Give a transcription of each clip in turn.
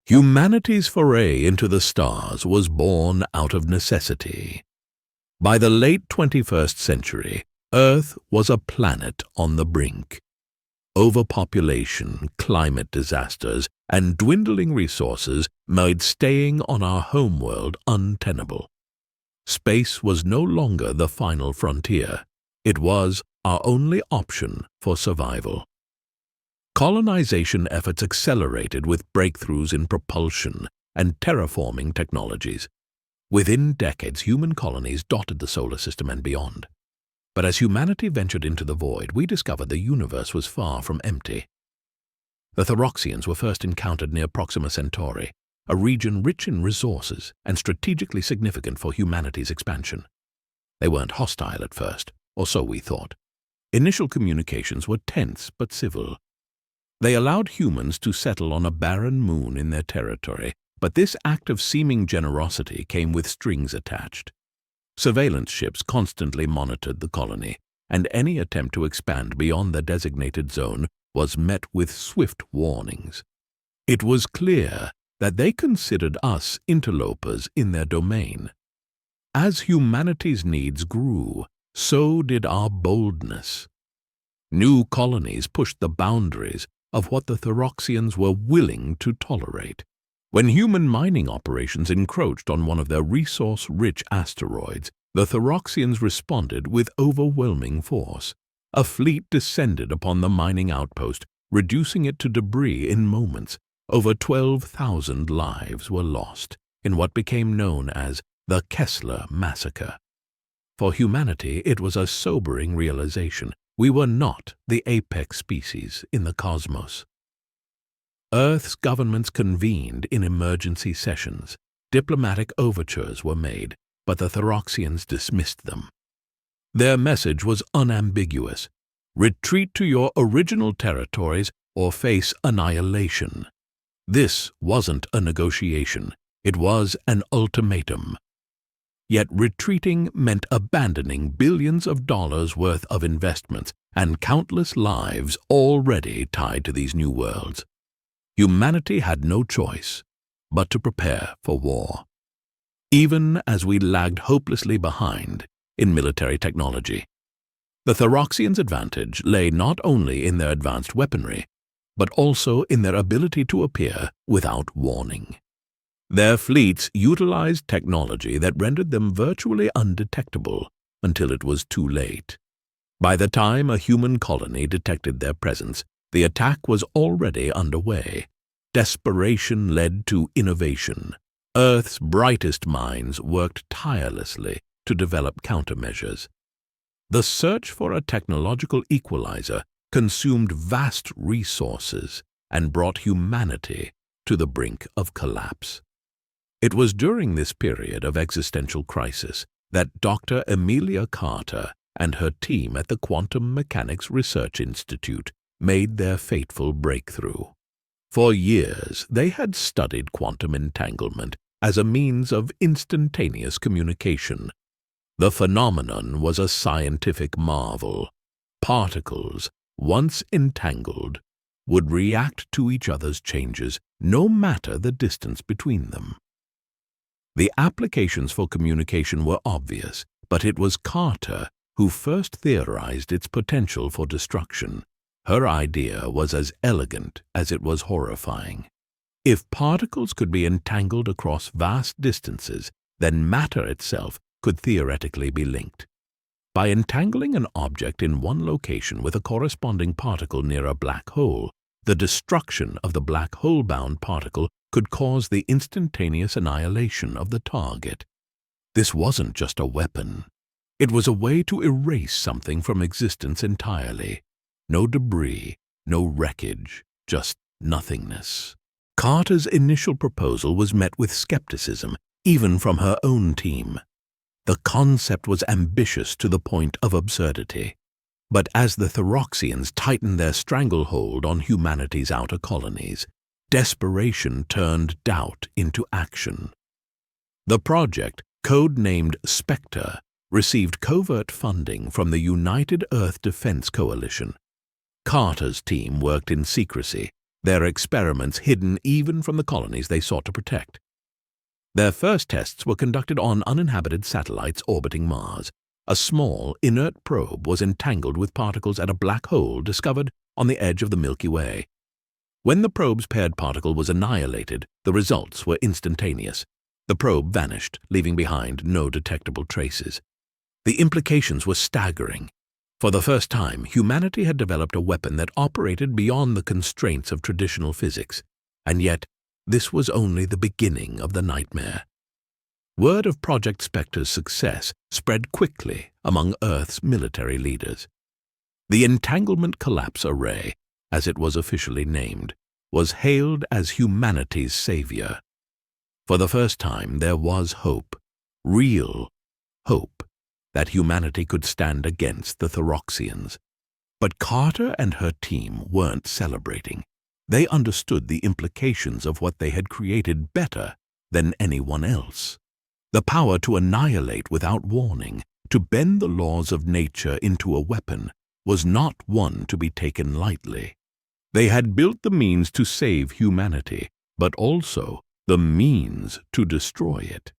Humanity's foray into the stars was born out of necessity. By the late 21st century, Earth was a planet on the brink. Overpopulation, climate disasters, and dwindling resources made staying on our homeworld untenable. Space was no longer the final frontier. It was our only option for survival. Colonization efforts accelerated with breakthroughs in propulsion and terraforming technologies. Within decades, human colonies dotted the solar system and beyond. But as humanity ventured into the void, we discovered the universe was far from empty. The Theroxians were first encountered near Proxima Centauri, a region rich in resources and strategically significant for humanity's expansion. They weren't hostile at first, or so we thought. Initial communications were tense but civil. They allowed humans to settle on a barren moon in their territory, but this act of seeming generosity came with strings attached. Surveillance ships constantly monitored the colony, and any attempt to expand beyond the designated zone was met with swift warnings. It was clear that they considered us interlopers in their domain. As humanity's needs grew, so did our boldness. New colonies pushed the boundaries of what the Theroxians were willing to tolerate. When human mining operations encroached on one of their resource-rich asteroids, the Theroxians responded with overwhelming force. A fleet descended upon the mining outpost, reducing it to debris in moments. Over 12,000 lives were lost in what became known as the Kessler Massacre. For humanity, it was a sobering realization. We were not the apex species in the cosmos. Earth's governments convened in emergency sessions. Diplomatic overtures were made, but the Theroxians dismissed them. Their message was unambiguous: retreat to your original territories or face annihilation. This wasn't a negotiation, it was an ultimatum. Yet retreating meant abandoning billions of dollars worth of investments and countless lives already tied to these new worlds. Humanity had no choice but to prepare for war. Even as we lagged hopelessly behind in military technology, the Theroxians' advantage lay not only in their advanced weaponry, but also in their ability to appear without warning. Their fleets utilized technology that rendered them virtually undetectable until it was too late. By the time a human colony detected their presence, the attack was already underway. Desperation led to innovation. Earth's brightest minds worked tirelessly to develop countermeasures. The search for a technological equalizer consumed vast resources and brought humanity to the brink of collapse. It was during this period of existential crisis that Dr. Amelia Carter and her team at the Quantum Mechanics Research Institute made their fateful breakthrough. For years, they had studied quantum entanglement as a means of instantaneous communication. The phenomenon was a scientific marvel. Particles, once entangled, would react to each other's changes, no matter the distance between them. The applications for communication were obvious, but it was Carter who first theorized its potential for destruction. Her idea was as elegant as it was horrifying. If particles could be entangled across vast distances, then matter itself could theoretically be linked. By entangling an object in one location with a corresponding particle near a black hole, the destruction of the black hole-bound particle could cause the instantaneous annihilation of the target. This wasn't just a weapon. It was a way to erase something from existence entirely. No debris, no wreckage, just nothingness. Carter's initial proposal was met with skepticism, even from her own team. The concept was ambitious to the point of absurdity. But as the Theroxians tightened their stranglehold on humanity's outer colonies, desperation turned doubt into action. The project, code-named Spectre, received covert funding from the United Earth Defense Coalition. Carter's team worked in secrecy, their experiments hidden even from the colonies they sought to protect. Their first tests were conducted on uninhabited satellites orbiting Mars. A small, inert probe was entangled with particles at a black hole discovered on the edge of the Milky Way. When the probe's paired particle was annihilated, the results were instantaneous. The probe vanished, leaving behind no detectable traces. The implications were staggering. For the first time, humanity had developed a weapon that operated beyond the constraints of traditional physics, and yet this was only the beginning of the nightmare. Word of Project Spectre's success spread quickly among Earth's military leaders. The Entanglement Collapse Array, as it was officially named, was hailed as humanity's savior. For the first time, there was hope, real hope, that humanity could stand against the Theroxians. But Carter and her team weren't celebrating. They understood the implications of what they had created better than anyone else. The power to annihilate without warning, to bend the laws of nature into a weapon, was not one to be taken lightly. They had built the means to save humanity, but also the means to destroy it.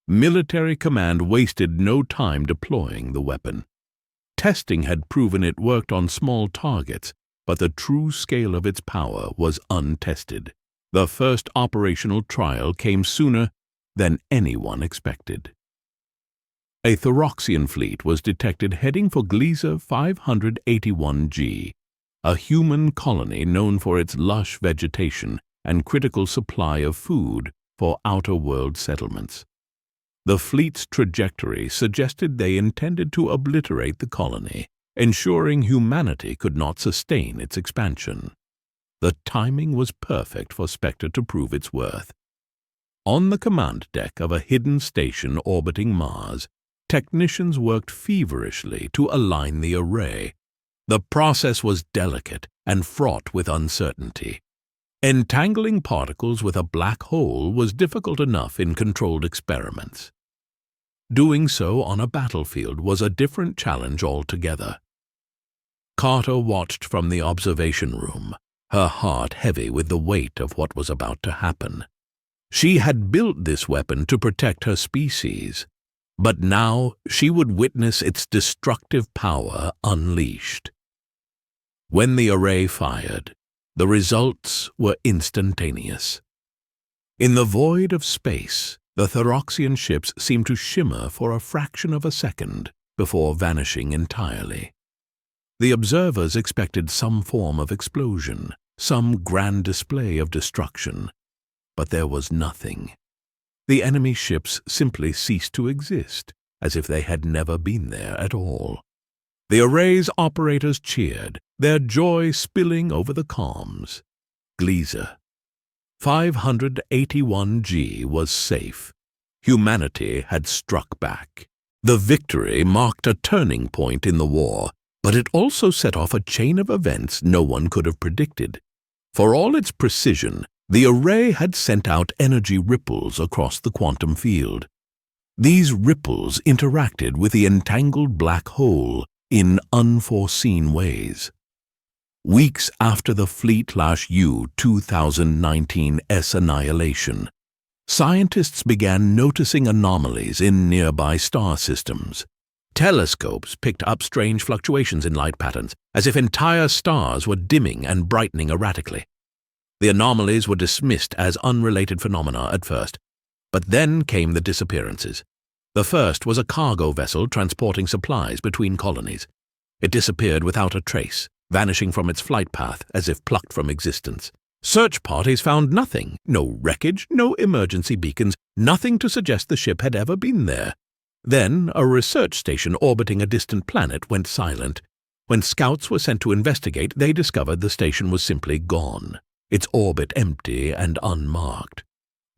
Military command wasted no time deploying the weapon. Testing had proven it worked on small targets, but the true scale of its power was untested. The first operational trial came sooner than anyone expected. A Theroxian fleet was detected heading for Gliese 581G, a human colony known for its lush vegetation and critical supply of food for outer world settlements. The fleet's trajectory suggested they intended to obliterate the colony, ensuring humanity could not sustain its expansion. The timing was perfect for Spectre to prove its worth. On the command deck of a hidden station orbiting Mars, technicians worked feverishly to align the array. The process was delicate and fraught with uncertainty. Entangling particles with a black hole was difficult enough in controlled experiments. Doing so on a battlefield was a different challenge altogether. Carter watched from the observation room, her heart heavy with the weight of what was about to happen. She had built this weapon to protect her species, but now she would witness its destructive power unleashed. When the array fired, the results were instantaneous. In the void of space, the Theroxian ships seemed to shimmer for a fraction of a second before vanishing entirely. The observers expected some form of explosion, some grand display of destruction, but there was nothing. The enemy ships simply ceased to exist, as if they had never been there at all. The array's operators cheered, their joy spilling over the comms. Gliese 581G was safe. Humanity had struck back. The victory marked a turning point in the war, but it also set off a chain of events no one could have predicted. For all its precision, the array had sent out energy ripples across the quantum field. These ripples interacted with the entangled black hole in unforeseen ways. Weeks after the Fleet-U-2019's annihilation, scientists began noticing anomalies in nearby star systems. Telescopes picked up strange fluctuations in light patterns, as if entire stars were dimming and brightening erratically. The anomalies were dismissed as unrelated phenomena at first, but then came the disappearances. The first was a cargo vessel transporting supplies between colonies. It disappeared without a trace, vanishing from its flight path as if plucked from existence. Search parties found nothing, no wreckage, no emergency beacons, nothing to suggest the ship had ever been there. Then a research station orbiting a distant planet went silent. When scouts were sent to investigate, they discovered the station was simply gone, its orbit empty and unmarked.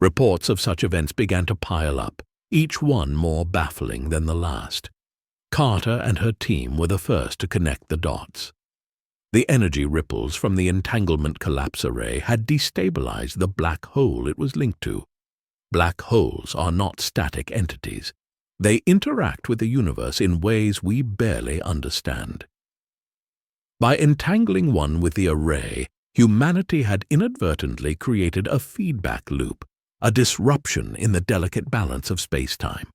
Reports of such events began to pile up, each one more baffling than the last. Carter and her team were the first to connect the dots. The energy ripples from the Entanglement Collapse Array had destabilized the black hole it was linked to. Black holes are not static entities. They interact with the universe in ways we barely understand. By entangling one with the array, humanity had inadvertently created a feedback loop, a disruption in the delicate balance of space-time.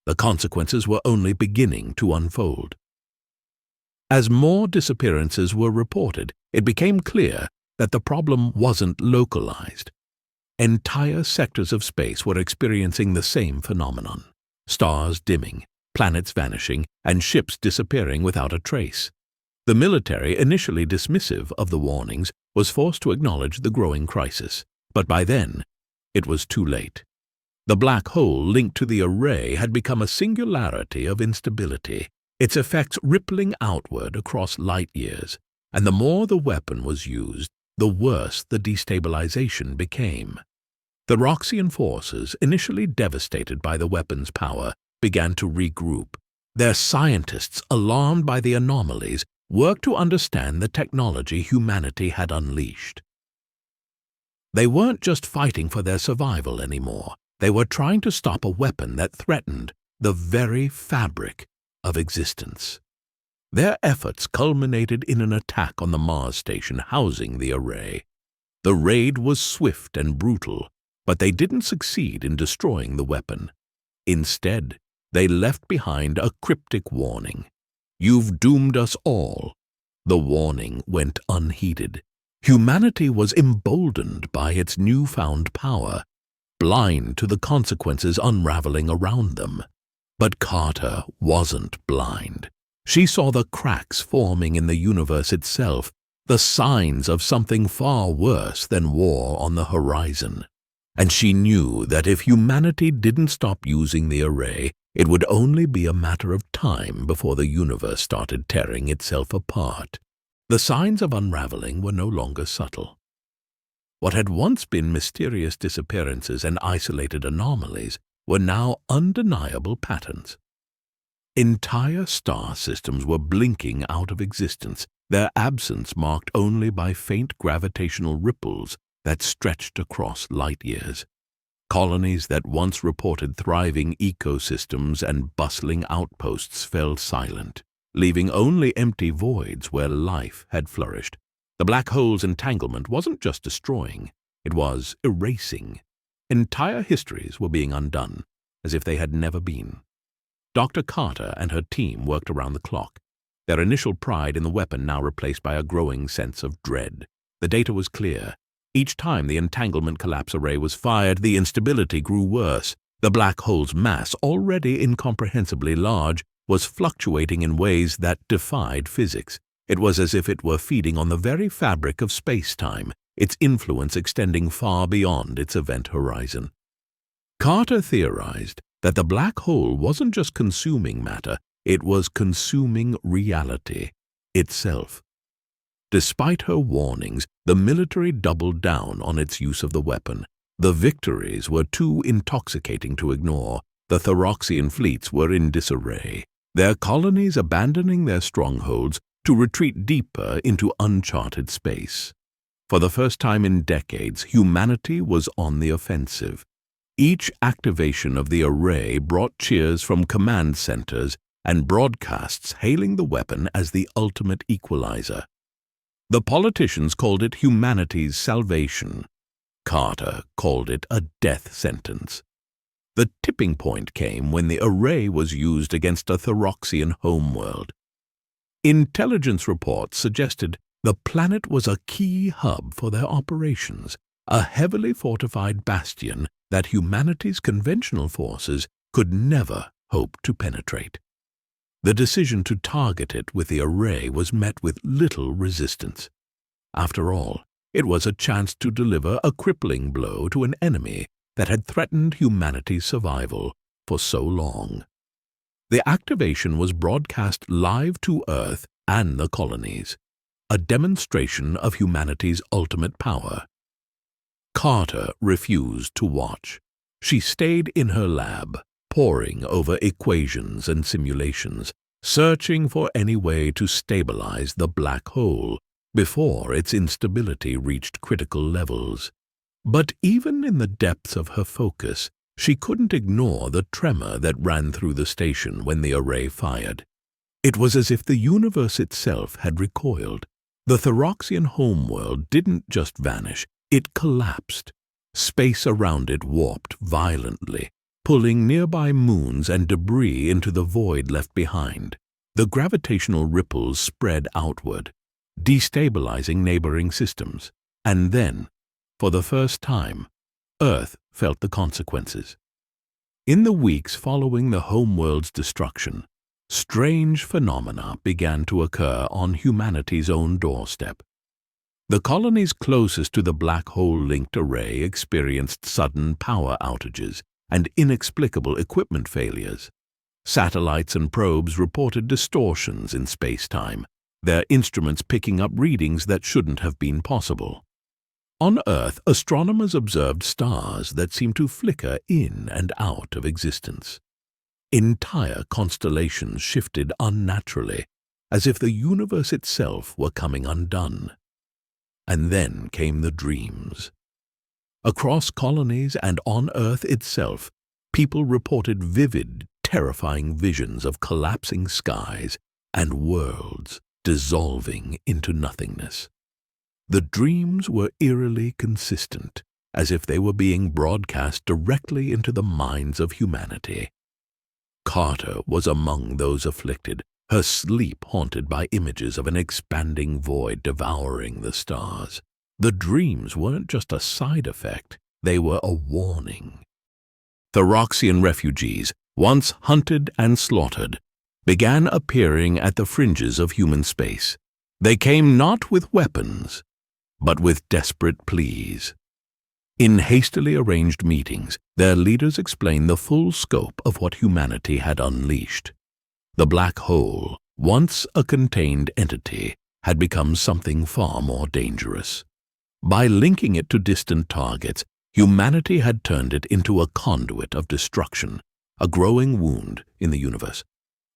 The consequences were only beginning to unfold. As more disappearances were reported, it became clear that the problem wasn't localized. Entire sectors of space were experiencing the same phenomenon: stars dimming, planets vanishing, and ships disappearing without a trace. The military, initially dismissive of the warnings, was forced to acknowledge the growing crisis, but by then, it was too late. The black hole linked to the array had become a singularity of instability, its effects rippling outward across light years, and the more the weapon was used, the worse the destabilization became. Theroxian forces, initially devastated by the weapon's power, began to regroup. Their scientists, alarmed by the anomalies, worked to understand the technology humanity had unleashed. They weren't just fighting for their survival anymore. They were trying to stop a weapon that threatened the very fabric of existence. Their efforts culminated in an attack on the Mars station housing the array. The raid was swift and brutal, but they didn't succeed in destroying the weapon. Instead, they left behind a cryptic warning. "You've doomed us all." The warning went unheeded. Humanity was emboldened by its newfound power, blind to the consequences unraveling around them. But Carter wasn't blind. She saw the cracks forming in the universe itself, the signs of something far worse than war on the horizon. And she knew that if humanity didn't stop using the array, it would only be a matter of time before the universe started tearing itself apart. The signs of unraveling were no longer subtle. What had once been mysterious disappearances and isolated anomalies were now undeniable patterns. Entire star systems were blinking out of existence, their absence marked only by faint gravitational ripples that stretched across light years. Colonies that once reported thriving ecosystems and bustling outposts fell silent, leaving only empty voids where life had flourished. The black hole's entanglement wasn't just destroying, it was erasing. Entire histories were being undone, as if they had never been. Dr. Carter and her team worked around the clock, their initial pride in the weapon now replaced by a growing sense of dread. The data was clear. Each time the entanglement collapse array was fired, the instability grew worse. The black hole's mass, already incomprehensibly large, was fluctuating in ways that defied physics. It was as if it were feeding on the very fabric of space-time, its influence extending far beyond its event horizon. Carter theorized that the black hole wasn't just consuming matter, it was consuming reality itself. Despite her warnings, the military doubled down on its use of the weapon. The victories were too intoxicating to ignore. The Theroxian fleets were in disarray, their colonies abandoning their strongholds to retreat deeper into uncharted space. For the first time in decades, humanity was on the offensive. Each activation of the array brought cheers from command centers and broadcasts hailing the weapon as the ultimate equalizer. The politicians called it humanity's salvation. Carter called it a death sentence. The tipping point came when the array was used against a Theroxian homeworld. Intelligence reports suggested the planet was a key hub for their operations, a heavily fortified bastion that humanity's conventional forces could never hope to penetrate. The decision to target it with the array was met with little resistance. After all, it was a chance to deliver a crippling blow to an enemy that had threatened humanity's survival for so long. The activation was broadcast live to Earth and the colonies, a demonstration of humanity's ultimate power. Carter refused to watch. She stayed in her lab, poring over equations and simulations, searching for any way to stabilize the black hole before its instability reached critical levels. But even in the depths of her focus, she couldn't ignore the tremor that ran through the station when the array fired. It was as if the universe itself had recoiled, The Theroxian homeworld didn't just vanish, it collapsed. Space around it warped violently, pulling nearby moons and debris into the void left behind. The gravitational ripples spread outward, destabilizing neighboring systems. And then, for the first time, Earth felt the consequences. In the weeks following the homeworld's destruction, strange phenomena began to occur on humanity's own doorstep. The colonies closest to the black hole-linked array experienced sudden power outages and inexplicable equipment failures. Satellites and probes reported distortions in space-time, their instruments picking up readings that shouldn't have been possible. On Earth, astronomers observed stars that seemed to flicker in and out of existence. Entire constellations shifted unnaturally, as if the universe itself were coming undone. And then came the dreams. Across colonies and on Earth itself, people reported vivid, terrifying visions of collapsing skies and worlds dissolving into nothingness. The dreams were eerily consistent, as if they were being broadcast directly into the minds of humanity. Carter was among those afflicted, her sleep haunted by images of an expanding void devouring the stars. The dreams weren't just a side effect, they were a warning. Theroxian refugees, once hunted and slaughtered, began appearing at the fringes of human space. They came not with weapons, but with desperate pleas. In hastily arranged meetings, their leaders explained the full scope of what humanity had unleashed. The black hole, once a contained entity, had become something far more dangerous. By linking it to distant targets, humanity had turned it into a conduit of destruction, a growing wound in the universe.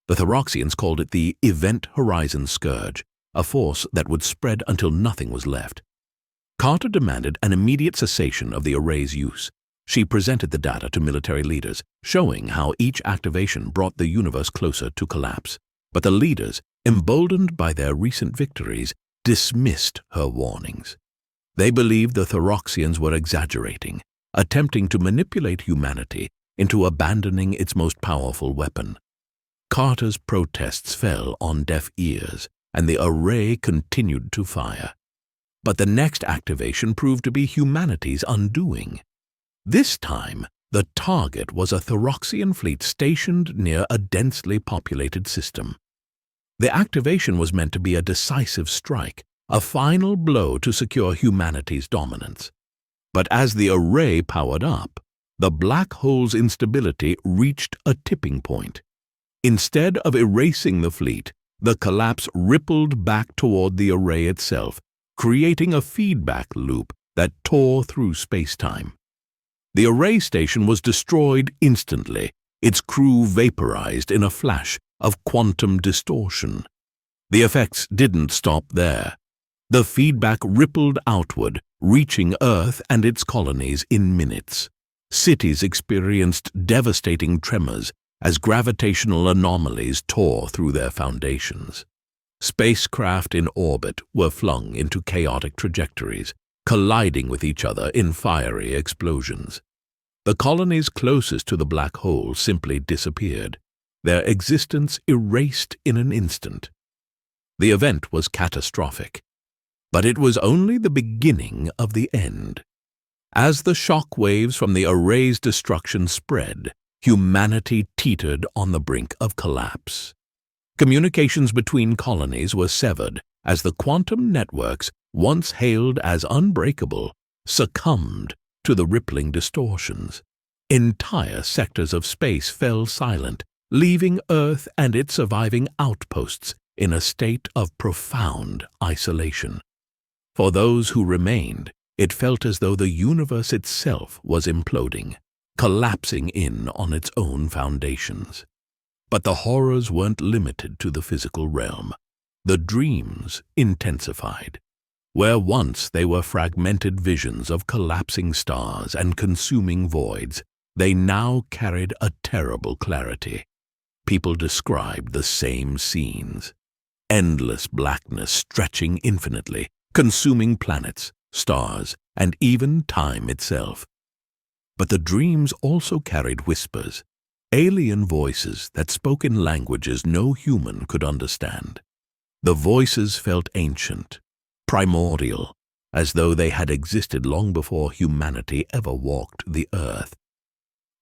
The Theroxians called it the Event Horizon Scourge, a force that would spread until nothing was left. Carter demanded an immediate cessation of the array's use. She presented the data to military leaders, showing how each activation brought the universe closer to collapse. But the leaders, emboldened by their recent victories, dismissed her warnings. They believed the Theroxians were exaggerating, attempting to manipulate humanity into abandoning its most powerful weapon. Carter's protests fell on deaf ears, and the array continued to fire. But the next activation proved to be humanity's undoing. This time, the target was a Theroxian fleet stationed near a densely populated system. The activation was meant to be a decisive strike, a final blow to secure humanity's dominance. But as the array powered up, the black hole's instability reached a tipping point. Instead of erasing the fleet, the collapse rippled back toward the array itself, creating a feedback loop that tore through space-time. The array station was destroyed instantly, its crew vaporized in a flash of quantum distortion. The effects didn't stop there. The feedback rippled outward, reaching Earth and its colonies in minutes. Cities experienced devastating tremors as gravitational anomalies tore through their foundations. Spacecraft in orbit were flung into chaotic trajectories, colliding with each other in fiery explosions. The colonies closest to the black hole simply disappeared, their existence erased in an instant. The event was catastrophic, but it was only the beginning of the end. As the shock waves from the array's destruction spread, humanity teetered on the brink of collapse. Communications between colonies were severed as the quantum networks, once hailed as unbreakable, succumbed to the rippling distortions. Entire sectors of space fell silent, leaving Earth and its surviving outposts in a state of profound isolation. For those who remained, it felt as though the universe itself was imploding, collapsing in on its own foundations. But the horrors weren't limited to the physical realm. The dreams intensified. Where once they were fragmented visions of collapsing stars and consuming voids, they now carried a terrible clarity. People described the same scenes. endless blackness stretching infinitely, consuming planets, stars, and even time itself. But the dreams also carried whispers, alien voices that spoke in languages no human could understand. The voices felt ancient, primordial, as though they had existed long before humanity ever walked the earth.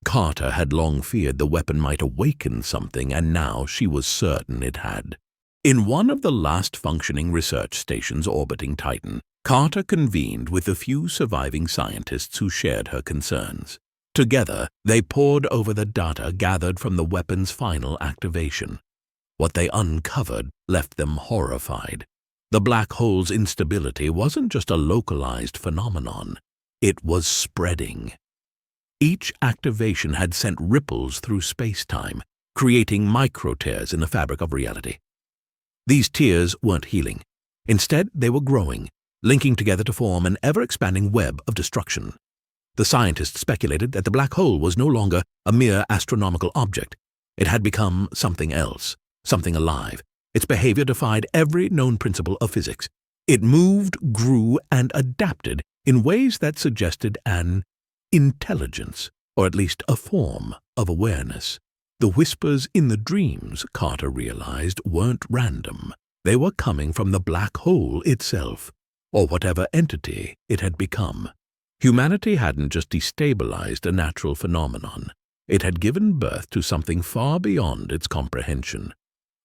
Carter had long feared the weapon might awaken something, and now she was certain it had. In one of the last functioning research stations orbiting Titan, Carter convened with the few surviving scientists who shared her concerns. Together, they pored over the data gathered from the weapon's final activation. What they uncovered left them horrified. The black hole's instability wasn't just a localized phenomenon. It was spreading. Each activation had sent ripples through space-time, creating micro-tears in the fabric of reality. These tears weren't healing. Instead, they were growing, linking together to form an ever-expanding web of destruction. The scientists speculated that the black hole was no longer a mere astronomical object. It had become something else, something alive. Its behavior defied every known principle of physics. It moved, grew, and adapted in ways that suggested an intelligence, or at least a form of awareness. The whispers in the dreams, Carter realized, weren't random. They were coming from the black hole itself, or whatever entity it had become. Humanity hadn't just destabilized a natural phenomenon. It had given birth to something far beyond its comprehension.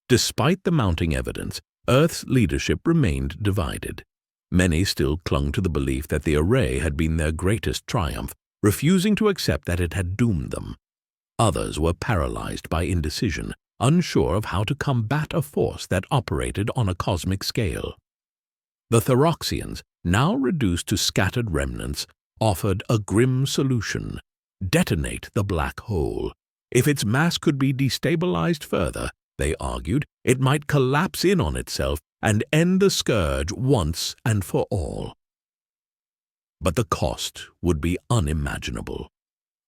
Despite the mounting evidence, Earth's leadership remained divided. Many still clung to the belief that the array had been their greatest triumph, refusing to accept that it had doomed them. Others were paralyzed by indecision, unsure of how to combat a force that operated on a cosmic scale. The Theroxians, now reduced to scattered remnants, offered a grim solution: detonate the black hole. If its mass could be destabilized further, they argued, it might collapse in on itself and end the scourge once and for all. But the cost would be unimaginable.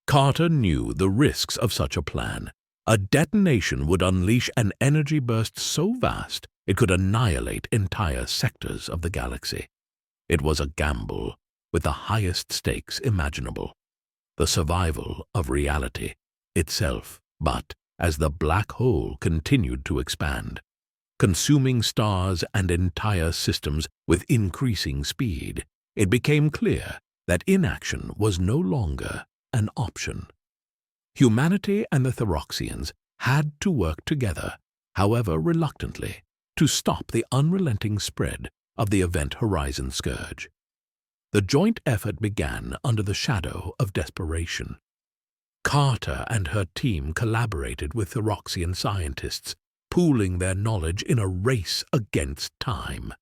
Carter knew the risks of such a plan. A detonation would unleash an energy burst so vast it could annihilate entire sectors of the galaxy. It was a gamble with the highest stakes imaginable, the survival of reality itself. But as the black hole continued to expand, consuming stars and entire systems with increasing speed, it became clear that inaction was no longer an option. Humanity and the Theroxians had to work together, however reluctantly, to stop the unrelenting spread of the Event Horizon scourge. The joint effort began under the shadow of desperation. Carter and her team collaborated with Theroxian scientists, pooling their knowledge in a race against time.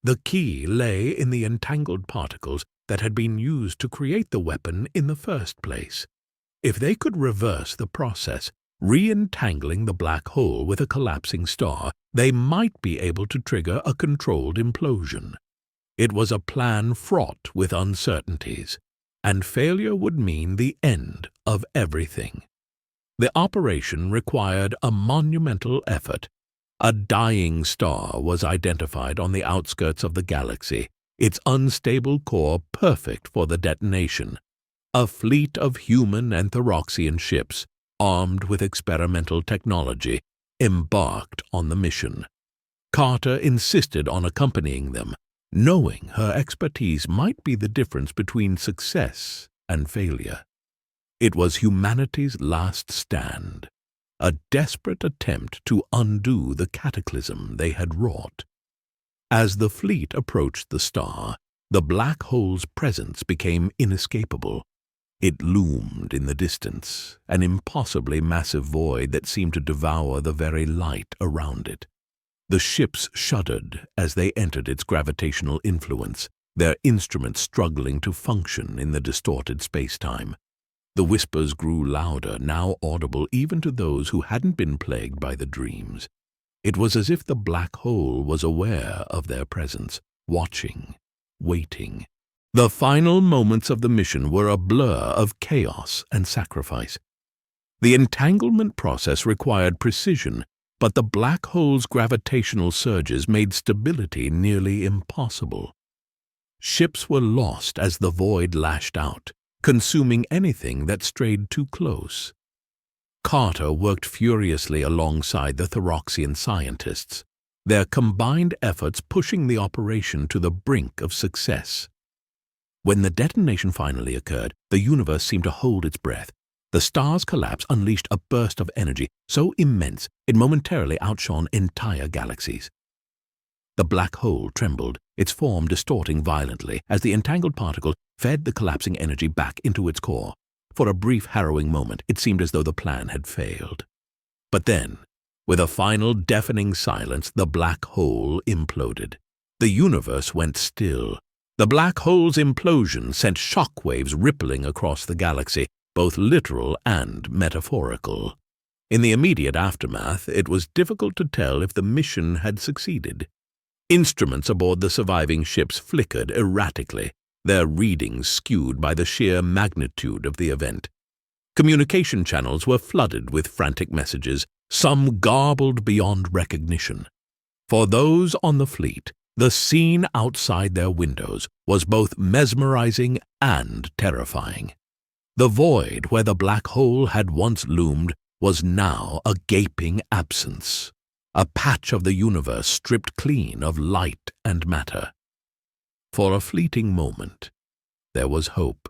The key lay in the entangled particles that had been used to create the weapon in the first place. If they could reverse the process, re-entangling the black hole with a collapsing star, they might be able to trigger a controlled implosion. It was a plan fraught with uncertainties, and failure would mean the end of everything. The operation required a monumental effort. A dying star was identified on the outskirts of the galaxy, its unstable core perfect for the detonation. A fleet of human and Theroxian ships, armed with experimental technology, embarked on the mission. Carter insisted on accompanying them, knowing her expertise might be the difference between success and failure. It was humanity's last stand, a desperate attempt to undo the cataclysm they had wrought. As the fleet approached the star, the black hole's presence became inescapable. It loomed in the distance, an impossibly massive void that seemed to devour the very light around it. The ships shuddered as they entered its gravitational influence, their instruments struggling to function in the distorted space-time. The whispers grew louder, now audible even to those who hadn't been plagued by the dreams. It was as if the black hole was aware of their presence, watching, waiting. The final moments of the mission were a blur of chaos and sacrifice. The entanglement process required precision, but the black hole's gravitational surges made stability nearly impossible. Ships were lost as the void lashed out, consuming anything that strayed too close. Carter worked furiously alongside the Theroxian scientists, their combined efforts pushing the operation to the brink of success. When the detonation finally occurred, the universe seemed to hold its breath. The star's collapse unleashed a burst of energy so immense it momentarily outshone entire galaxies. The black hole trembled, its form distorting violently as the entangled particle fed the collapsing energy back into its core. For a brief, harrowing moment, it seemed as though the plan had failed. But then, with a final deafening silence, the black hole imploded. The universe went still. The black hole's implosion sent shockwaves rippling across the galaxy, both literal and metaphorical. In the immediate aftermath, it was difficult to tell if the mission had succeeded. Instruments aboard the surviving ships flickered erratically, their readings skewed by the sheer magnitude of the event. Communication channels were flooded with frantic messages, some garbled beyond recognition. For those on the fleet, the scene outside their windows was both mesmerizing and terrifying. The void where the black hole had once loomed was now a gaping absence, a patch of the universe stripped clean of light and matter. For a fleeting moment, there was hope.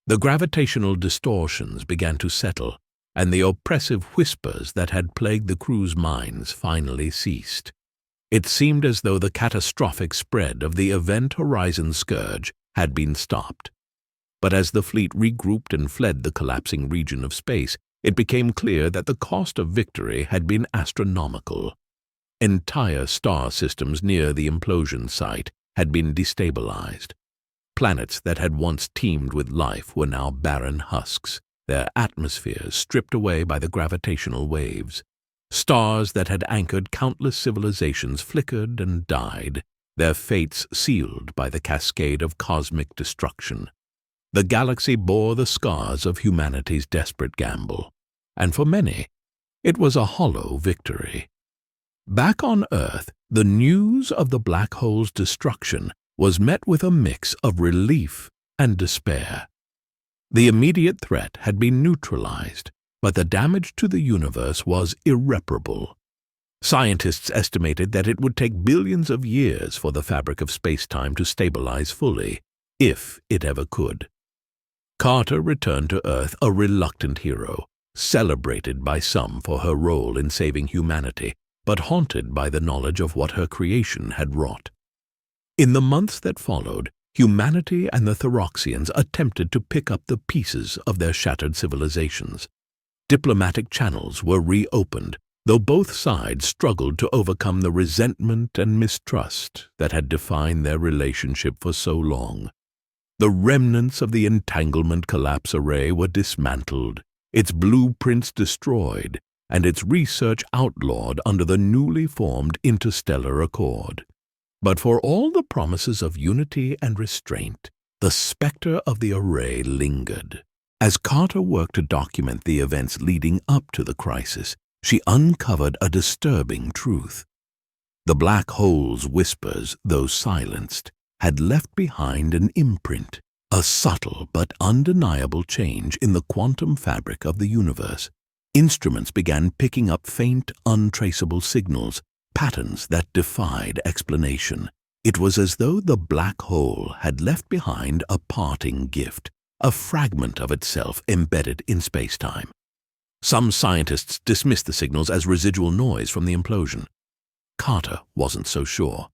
The gravitational distortions began to settle, and the oppressive whispers that had plagued the crew's minds finally ceased. It seemed as though the catastrophic spread of the Event Horizon scourge had been stopped. But as the fleet regrouped and fled the collapsing region of space, it became clear that the cost of victory had been astronomical. Entire star systems near the implosion site had been destabilized. Planets that had once teemed with life were now barren husks, their atmospheres stripped away by the gravitational waves. Stars that had anchored countless civilizations flickered and died, their fates sealed by the cascade of cosmic destruction. The galaxy bore the scars of humanity's desperate gamble, and for many, it was a hollow victory. Back on Earth, the news of the black hole's destruction was met with a mix of relief and despair. The immediate threat had been neutralized, but the damage to the universe was irreparable. Scientists estimated that it would take billions of years for the fabric of space-time to stabilize fully, if it ever could. Carter returned to Earth a reluctant hero, celebrated by some for her role in saving humanity, but haunted by the knowledge of what her creation had wrought. In the months that followed, humanity and the Theroxians attempted to pick up the pieces of their shattered civilizations. Diplomatic channels were reopened, though both sides struggled to overcome the resentment and mistrust that had defined their relationship for so long. The remnants of the Entanglement collapse array were dismantled, its blueprints destroyed, and its research outlawed under the newly formed Interstellar Accord. But for all the promises of unity and restraint, the specter of the array lingered. As Carter worked to document the events leading up to the crisis, she uncovered a disturbing truth. The black hole's whispers, though silenced, had left behind an imprint, a subtle but undeniable change in the quantum fabric of the universe. Instruments began picking up faint, untraceable signals, patterns that defied explanation. It was as though the black hole had left behind a parting gift, a fragment of itself embedded in space-time. Some scientists dismissed the signals as residual noise from the implosion. Carter wasn't so sure.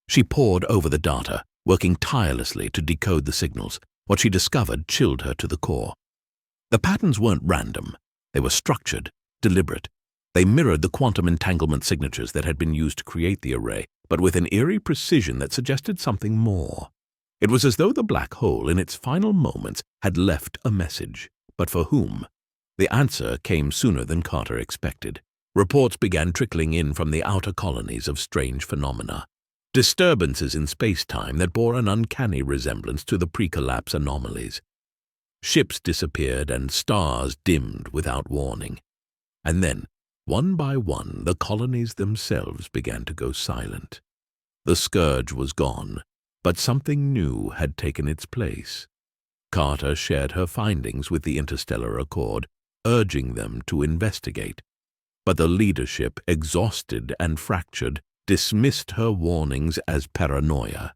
She pored over the data, working tirelessly to decode the signals. What she discovered chilled her to the core. The patterns weren't random. They were structured, deliberate. They mirrored the quantum entanglement signatures that had been used to create the array, but with an eerie precision that suggested something more. It was as though the black hole, in its final moments, had left a message. But for whom? The answer came sooner than Carter expected. Reports began trickling in from the outer colonies of strange phenomena. Disturbances in space-time that bore an uncanny resemblance to the pre-collapse anomalies. Ships disappeared and stars dimmed without warning. And then, One by one, the colonies themselves began to go silent. The scourge was gone, but something new had taken its place. Carter shared her findings with the Interstellar Accord, urging them to investigate. But the leadership, exhausted and fractured, dismissed her warnings as paranoia.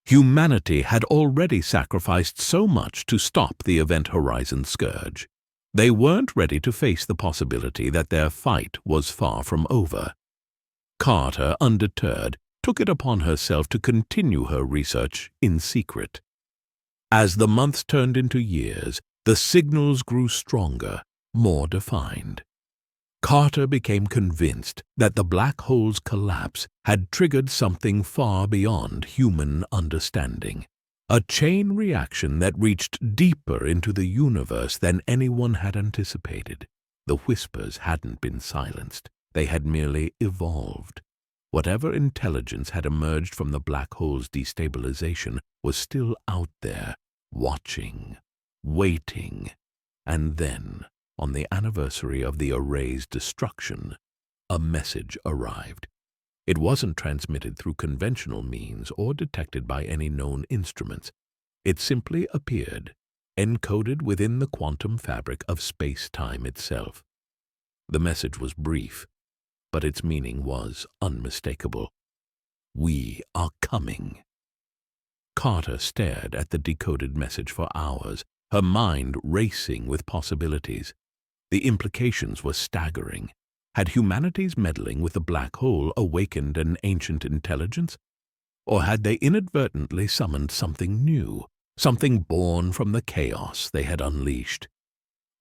Humanity had already sacrificed so much to stop the Event Horizon scourge. They weren't ready to face the possibility that their fight was far from over. Carter, undeterred, took it upon herself to continue her research in secret. As the months turned into years, the signals grew stronger, more defined. Carter became convinced that the black hole's collapse had triggered something far beyond human understanding, a chain reaction that reached deeper into the universe than anyone had anticipated. The whispers hadn't been silenced, they had merely evolved. Whatever intelligence had emerged from the black hole's destabilization was still out there, watching, waiting, and then, on the anniversary of the array's destruction, a message arrived. It wasn't transmitted through conventional means or detected by any known instruments. It simply appeared, encoded within the quantum fabric of space-time itself. The message was brief, but its meaning was unmistakable. "We are coming." Carter stared at the decoded message for hours, her mind racing with possibilities. The implications were staggering. Had humanity's meddling with the black hole awakened an ancient intelligence? Or had they inadvertently summoned something new, something born from the chaos they had unleashed?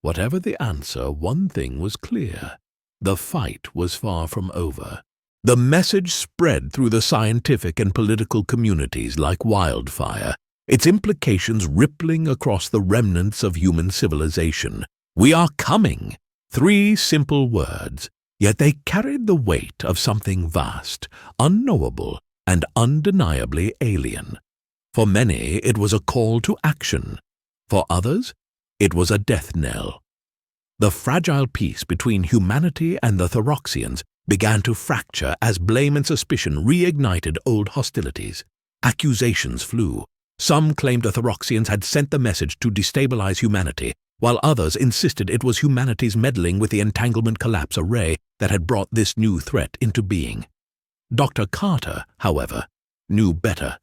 Whatever the answer, one thing was clear. The fight was far from over. The message spread through the scientific and political communities like wildfire, its implications rippling across the remnants of human civilization. "We are coming." 3 simple words, yet they carried the weight of something vast, unknowable, and undeniably alien. For many, it was a call to action. For others, it was a death knell. The fragile peace between humanity and the Theroxians began to fracture as blame and suspicion reignited old hostilities. Accusations flew. Some claimed the Theroxians had sent the message to destabilize humanity, while others insisted it was humanity's meddling with the Entanglement collapse array that had brought this new threat into being. Dr. Carter, however, knew better.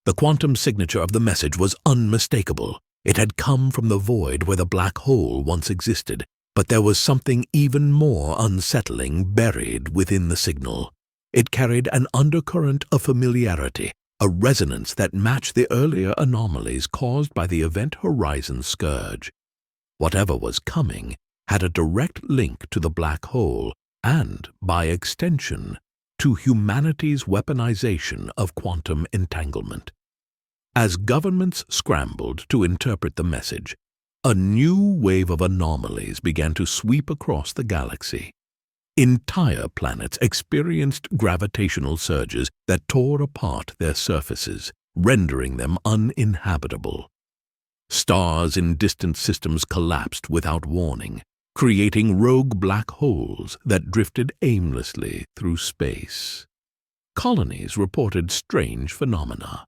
The quantum signature of the message was unmistakable. It had come from the void where the black hole once existed, but there was something even more unsettling buried within the signal. It carried an undercurrent of familiarity, a resonance that matched the earlier anomalies caused by the Event Horizon scourge. Whatever was coming had a direct link to the black hole and, by extension, to humanity's weaponization of quantum entanglement. As governments scrambled to interpret the message, a new wave of anomalies began to sweep across the galaxy. Entire planets experienced gravitational surges that tore apart their surfaces, rendering them uninhabitable. Stars in distant systems collapsed without warning, creating rogue black holes that drifted aimlessly through space. Colonies reported strange phenomena.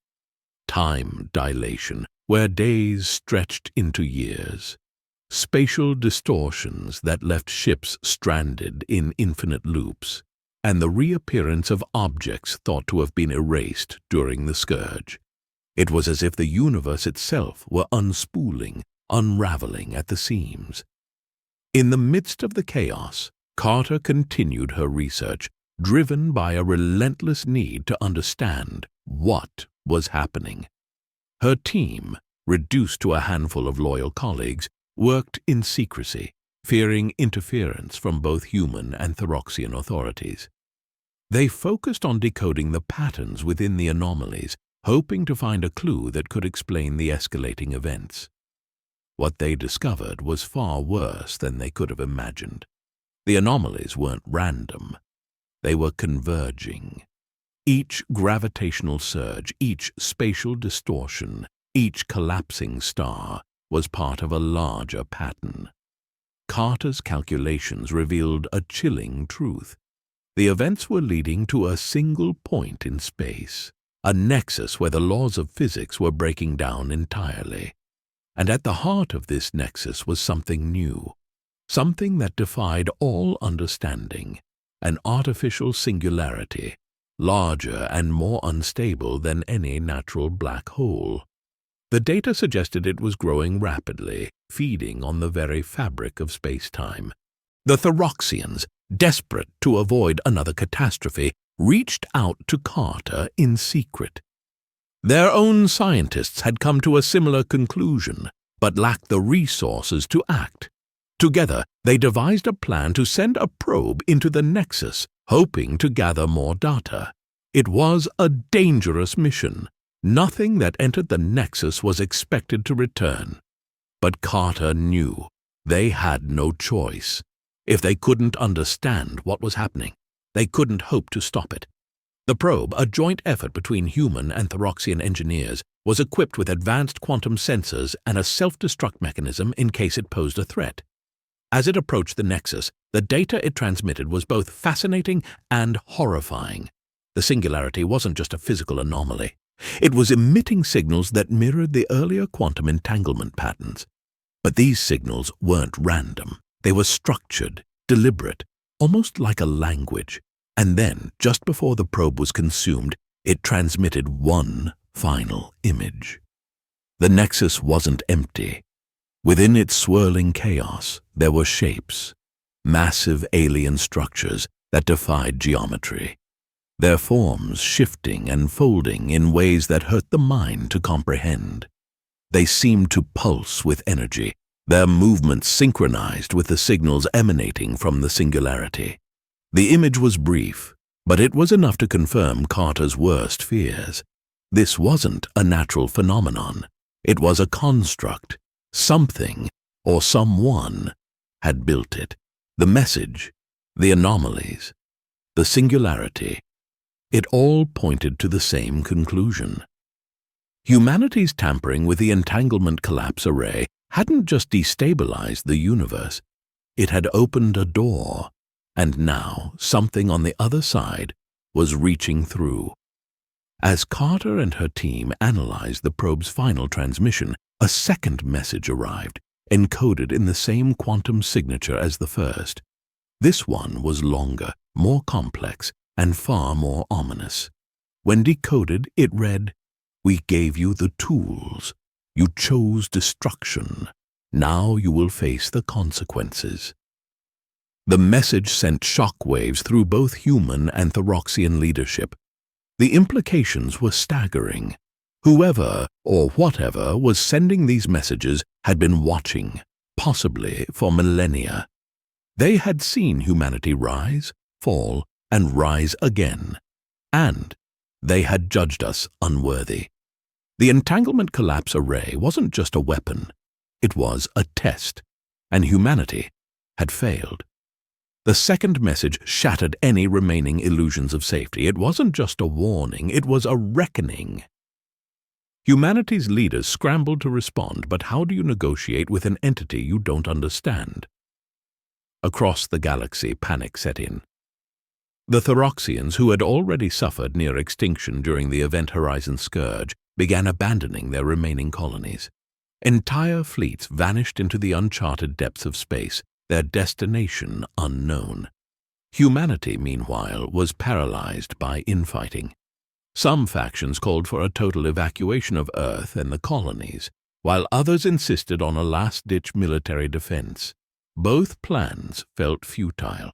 Time dilation, where days stretched into years. Spatial distortions that left ships stranded in infinite loops, and the reappearance of objects thought to have been erased during the scourge. It was as if the universe itself were unspooling, unraveling at the seams. In the midst of the chaos, Carter continued her research, driven by a relentless need to understand what was happening. Her team, reduced to a handful of loyal colleagues, worked in secrecy, fearing interference from both human and Theroxian authorities. They focused on decoding the patterns within the anomalies, hoping to find a clue that could explain the escalating events. What they discovered was far worse than they could have imagined. The anomalies weren't random. They were converging. Each gravitational surge, each spatial distortion, each collapsing star was part of a larger pattern. Carter's calculations revealed a chilling truth. The events were leading to a single point in space, a nexus where the laws of physics were breaking down entirely. And at the heart of this nexus was something new, something that defied all understanding, an artificial singularity, larger and more unstable than any natural black hole. The data suggested it was growing rapidly, feeding on the very fabric of space-time. The Theroxians, desperate to avoid another catastrophe, reached out to Carter in secret. Their own scientists had come to a similar conclusion, but lacked the resources to act. Together, they devised a plan to send a probe into the Nexus, hoping to gather more data. It was a dangerous mission. Nothing that entered the Nexus was expected to return. But Carter knew they had no choice. If they couldn't understand what was happening, they couldn't hope to stop it. The probe, a joint effort between human and Theroxian engineers, was equipped with advanced quantum sensors and a self-destruct mechanism in case it posed a threat. As it approached the Nexus, the data it transmitted was both fascinating and horrifying. The singularity wasn't just a physical anomaly. It was emitting signals that mirrored the earlier quantum entanglement patterns. But these signals weren't random. They were structured, deliberate, almost like a language. And then, just before the probe was consumed, it transmitted one final image. The Nexus wasn't empty. Within its swirling chaos, there were shapes, massive alien structures that defied geometry, their forms shifting and folding in ways that hurt the mind to comprehend. They seemed to pulse with energy, their movements synchronized with the signals emanating from the singularity. The image was brief, but it was enough to confirm Carter's worst fears. This wasn't a natural phenomenon. It was a construct. Something, or someone, had built it. The message, the anomalies, the singularity. It all pointed to the same conclusion. Humanity's tampering with the entanglement collapse array hadn't just destabilized the universe. It had opened a door, and now something on the other side was reaching through. As Carter and her team analyzed the probe's final transmission, a second message arrived, encoded in the same quantum signature as the first. This one was longer, more complex, and far more ominous. When decoded, it read, "We gave you the tools. You chose destruction. Now you will face the consequences." The message sent shockwaves through both human and Theroxian leadership. The implications were staggering. Whoever or whatever was sending these messages had been watching, possibly for millennia. They had seen humanity rise, fall, and rise again, and they had judged us unworthy. The entanglement collapse array wasn't just a weapon, it was a test, and humanity had failed. The second message shattered any remaining illusions of safety. It wasn't just a warning, it was a reckoning. Humanity's leaders scrambled to respond, but how do you negotiate with an entity you don't understand? Across the galaxy, panic set in. The Theroxians, who had already suffered near extinction during the Event Horizon Scourge, began abandoning their remaining colonies. Entire fleets vanished into the uncharted depths of space, their destination unknown. Humanity, meanwhile, was paralyzed by infighting. Some factions called for a total evacuation of Earth and the colonies, while others insisted on a last-ditch military defense. Both plans felt futile.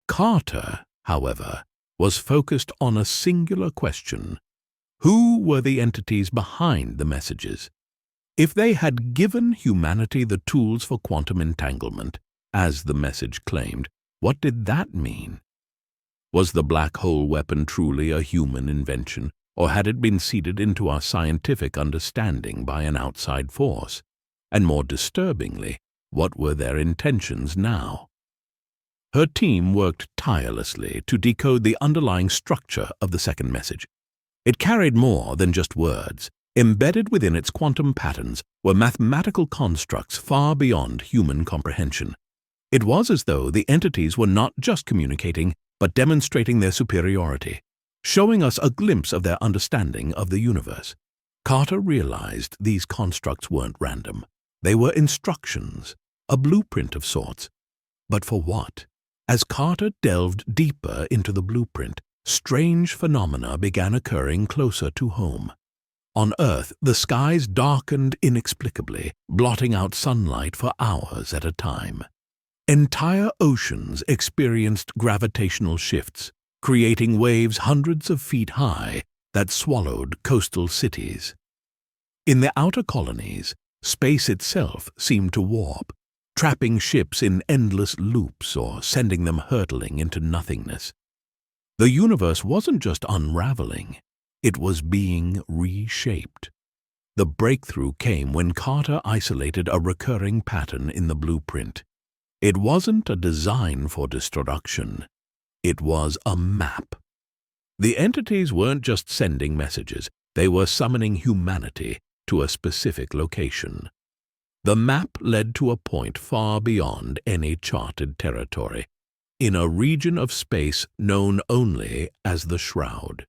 Carter, however, was focused on a singular question. Who were the entities behind the messages? If they had given humanity the tools for quantum entanglement, as the message claimed, what did that mean? Was the black hole weapon truly a human invention, or had it been seeded into our scientific understanding by an outside force? And more disturbingly, what were their intentions now? Her team worked tirelessly to decode the underlying structure of the second message. It carried more than just words. Embedded within its quantum patterns were mathematical constructs far beyond human comprehension. It was as though the entities were not just communicating, but demonstrating their superiority, showing us a glimpse of their understanding of the universe. Carter realized these constructs weren't random. They were instructions, a blueprint of sorts. But for what? As Carter delved deeper into the blueprint, strange phenomena began occurring closer to home. On Earth, the skies darkened inexplicably, blotting out sunlight for hours at a time. Entire oceans experienced gravitational shifts, creating waves hundreds of feet high that swallowed coastal cities. In the outer colonies, space itself seemed to warp, trapping ships in endless loops or sending them hurtling into nothingness. The universe wasn't just unraveling, it was being reshaped. The breakthrough came when Carter isolated a recurring pattern in the blueprint. It wasn't a design for destruction, it was a map. The entities weren't just sending messages, they were summoning humanity to a specific location. The map led to a point far beyond any charted territory, in a region of space known only as the Shroud.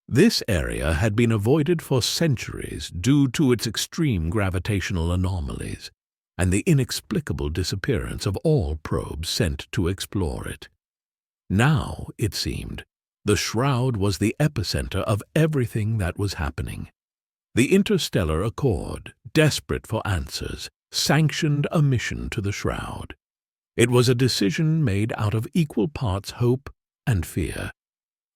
This area had been avoided for centuries due to its extreme gravitational anomalies and the inexplicable disappearance of all probes sent to explore it. Now, it seemed, the Shroud was the epicenter of everything that was happening. The Interstellar Accord, desperate for answers, sanctioned a mission to the Shroud. It was a decision made out of equal parts hope and fear.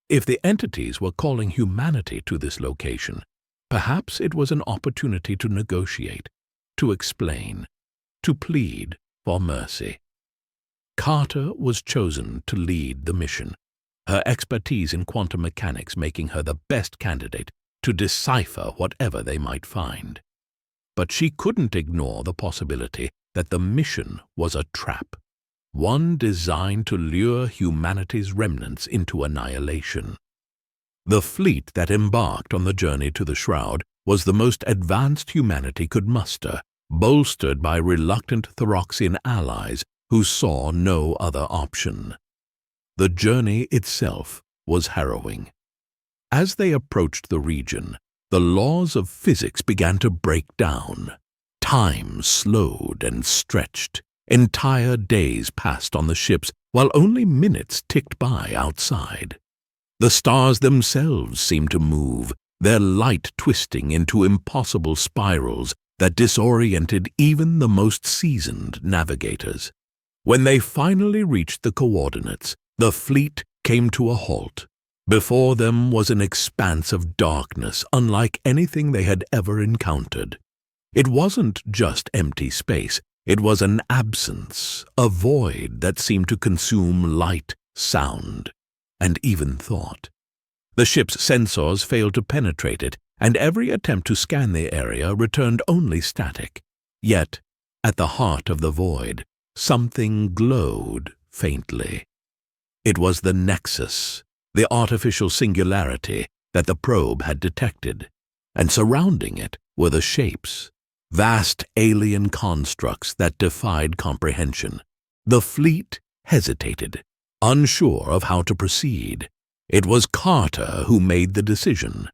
If the entities were calling humanity to this location, perhaps it was an opportunity to negotiate, to explain, to plead for mercy. Carter was chosen to lead the mission, her expertise in quantum mechanics making her the best candidate to decipher whatever they might find. But she couldn't ignore the possibility that the mission was a trap, one designed to lure humanity's remnants into annihilation. The fleet that embarked on the journey to the Shroud was the most advanced humanity could muster, bolstered by reluctant Theroxian allies who saw no other option. The journey itself was harrowing. As they approached the region, the laws of physics began to break down. Time slowed and stretched. Entire days passed on the ships, while only minutes ticked by outside. The stars themselves seemed to move, their light twisting into impossible spirals that disoriented even the most seasoned navigators. When they finally reached the coordinates, the fleet came to a halt. Before them was an expanse of darkness unlike anything they had ever encountered. It wasn't just empty space, it was an absence, a void that seemed to consume light, sound, and even thought. The ship's sensors failed to penetrate it, and every attempt to scan the area returned only static. Yet, at the heart of the void, something glowed faintly. It was the nexus, the artificial singularity that the probe had detected, and surrounding it were the shapes, vast alien constructs that defied comprehension. The fleet hesitated, unsure of how to proceed. It was Carter who made the decision.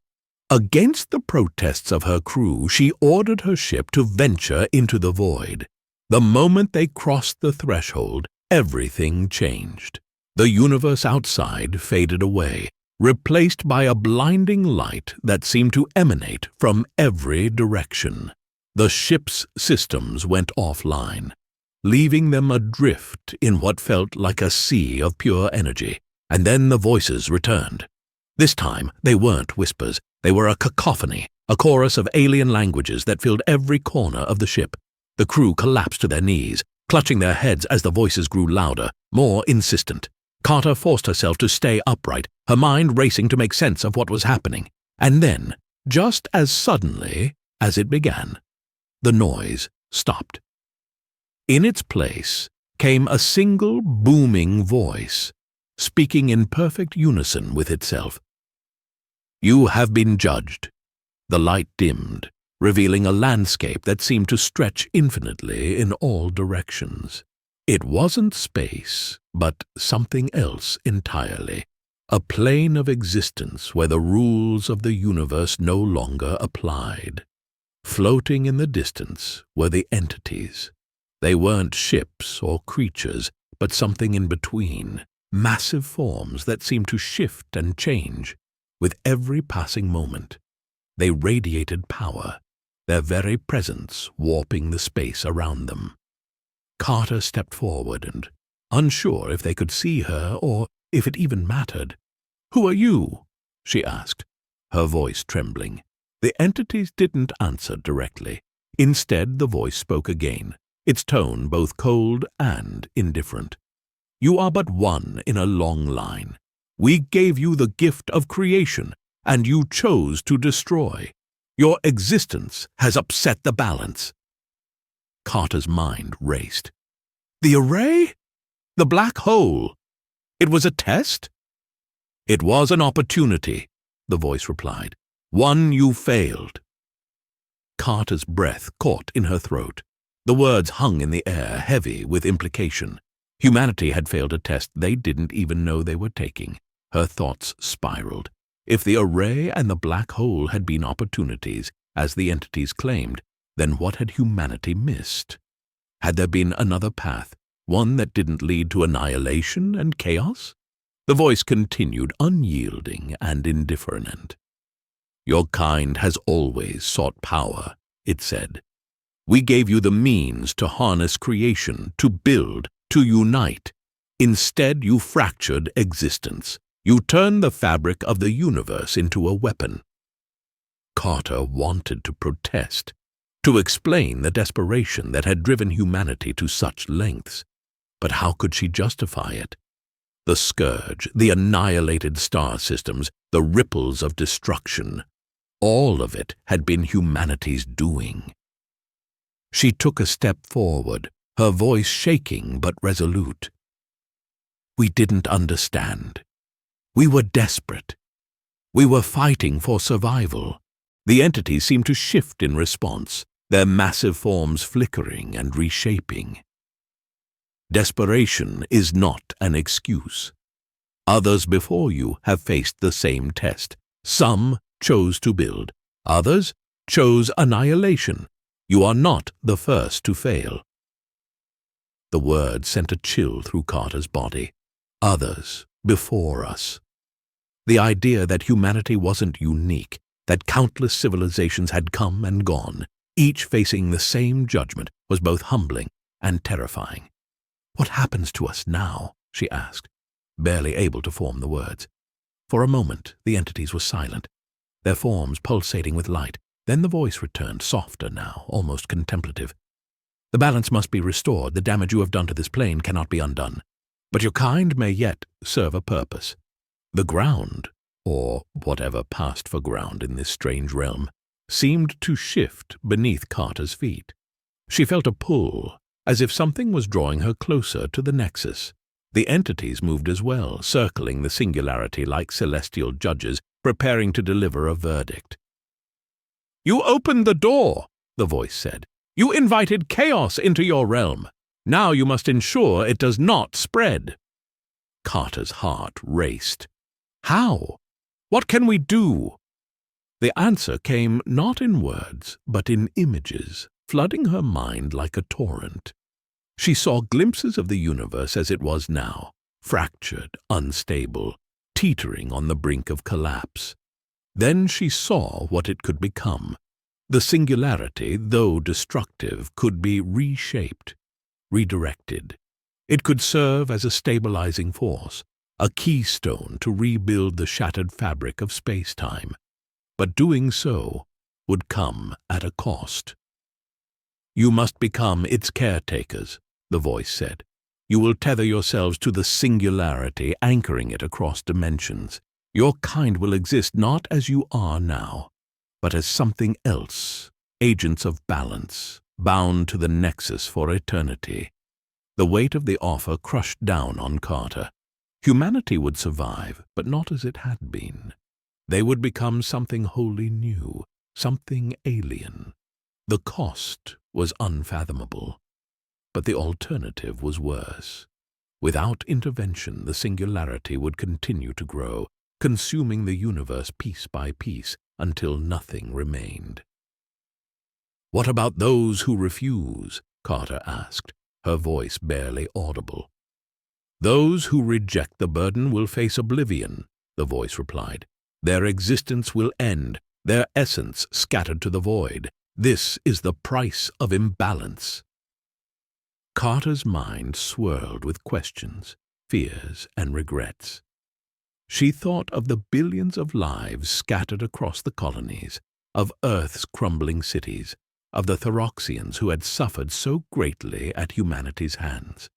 Against the protests of her crew, she ordered her ship to venture into the void. The moment they crossed the threshold, everything changed. The universe outside faded away, replaced by a blinding light that seemed to emanate from every direction. The ship's systems went offline, leaving them adrift in what felt like a sea of pure energy. And then the voices returned. This time, they weren't whispers. They were a cacophony, a chorus of alien languages that filled every corner of the ship. The crew collapsed to their knees, clutching their heads as the voices grew louder, more insistent. Carter forced herself to stay upright, her mind racing to make sense of what was happening. And then, just as suddenly as it began, the noise stopped. In its place came a single booming voice, speaking in perfect unison with itself. "You have been judged." The light dimmed, revealing a landscape that seemed to stretch infinitely in all directions. It wasn't space, but something else entirely. A plane of existence where the rules of the universe no longer applied. Floating in the distance were the entities. They weren't ships or creatures, but something in between, massive forms that seemed to shift and change with every passing moment. They radiated power, their very presence warping the space around them. Carter stepped forward and, unsure if they could see her or if it even mattered. "Who are you?" she asked, her voice trembling. The entities didn't answer directly. Instead, the voice spoke again, its tone both cold and indifferent. "You are but one in a long line. We gave you the gift of creation, and you chose to destroy. Your existence has upset the balance." Carter's mind raced. "The array? The black hole? It was a test?" "It was an opportunity," the voice replied. "One you failed." Carter's breath caught in her throat. The words hung in the air, heavy with implication. Humanity had failed a test they didn't even know they were taking. Her thoughts spiraled. If the array and the black hole had been opportunities, as the entities claimed, then what had humanity missed? Had there been another path, one that didn't lead to annihilation and chaos? The voice continued, unyielding and indifferent. "Your kind has always sought power," it said. "We gave you the means to harness creation, to build, to unite. Instead, you fractured existence. You turned the fabric of the universe into a weapon." Carter wanted to protest, to explain the desperation that had driven humanity to such lengths. But how could she justify it? The scourge, the annihilated star systems, the ripples of destruction, all of it had been humanity's doing. She took a step forward, her voice shaking but resolute. "We didn't understand. We were desperate. We were fighting for survival." The entities seemed to shift in response, their massive forms flickering and reshaping. "Desperation is not an excuse. Others before you have faced the same test. Some chose to build. Others chose annihilation. You are not the first to fail." The word sent a chill through Carter's body. Others before us. The idea that humanity wasn't unique, that countless civilizations had come and gone, each facing the same judgment, was both humbling and terrifying. "What happens to us now?" she asked, barely able to form the words. For a moment, the entities were silent, their forms pulsating with light. Then the voice returned, softer now, almost contemplative. "The balance must be restored. The damage you have done to this plane cannot be undone. But your kind may yet serve a purpose. The ground, or whatever passed for ground in this strange realm, seemed to shift beneath Carter's feet. She felt a pull, as if something was drawing her closer to the nexus. The entities moved as well, circling the singularity like celestial judges preparing to deliver a verdict. "You opened the door," the voice said. "You invited chaos into your realm. Now you must ensure it does not spread." Carter's heart raced. "How? What can we do?" The answer came not in words, but in images, flooding her mind like a torrent. She saw glimpses of the universe as it was now, fractured, unstable, teetering on the brink of collapse. Then she saw what it could become. The singularity, though destructive, could be reshaped, redirected. It could serve as a stabilizing force, a keystone to rebuild the shattered fabric of space-time. But doing so would come at a cost. "You must become its caretakers," the voice said. "You will tether yourselves to the singularity, anchoring it across dimensions. Your kind will exist not as you are now, but as something else, agents of balance, bound to the nexus for eternity." The weight of the offer crushed down on Carter. Humanity would survive, but not as it had been. They would become something wholly new, something alien. The cost was unfathomable. But the alternative was worse. Without intervention, the singularity would continue to grow, consuming the universe piece by piece until nothing remained. "What about those who refuse?" Carter asked, her voice barely audible. "Those who reject the burden will face oblivion," the voice replied. "Their existence will end, their essence scattered to the void. This is the price of imbalance." Carter's mind swirled with questions, fears, and regrets. She thought of the billions of lives scattered across the colonies, of Earth's crumbling cities, of the Theroxians who had suffered so greatly at humanity's hands.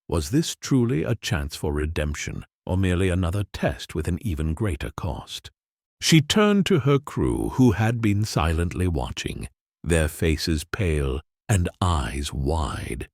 Was this truly a chance for redemption, or merely another test with an even greater cost? She turned to her crew, who had been silently watching, their faces pale and eyes wide.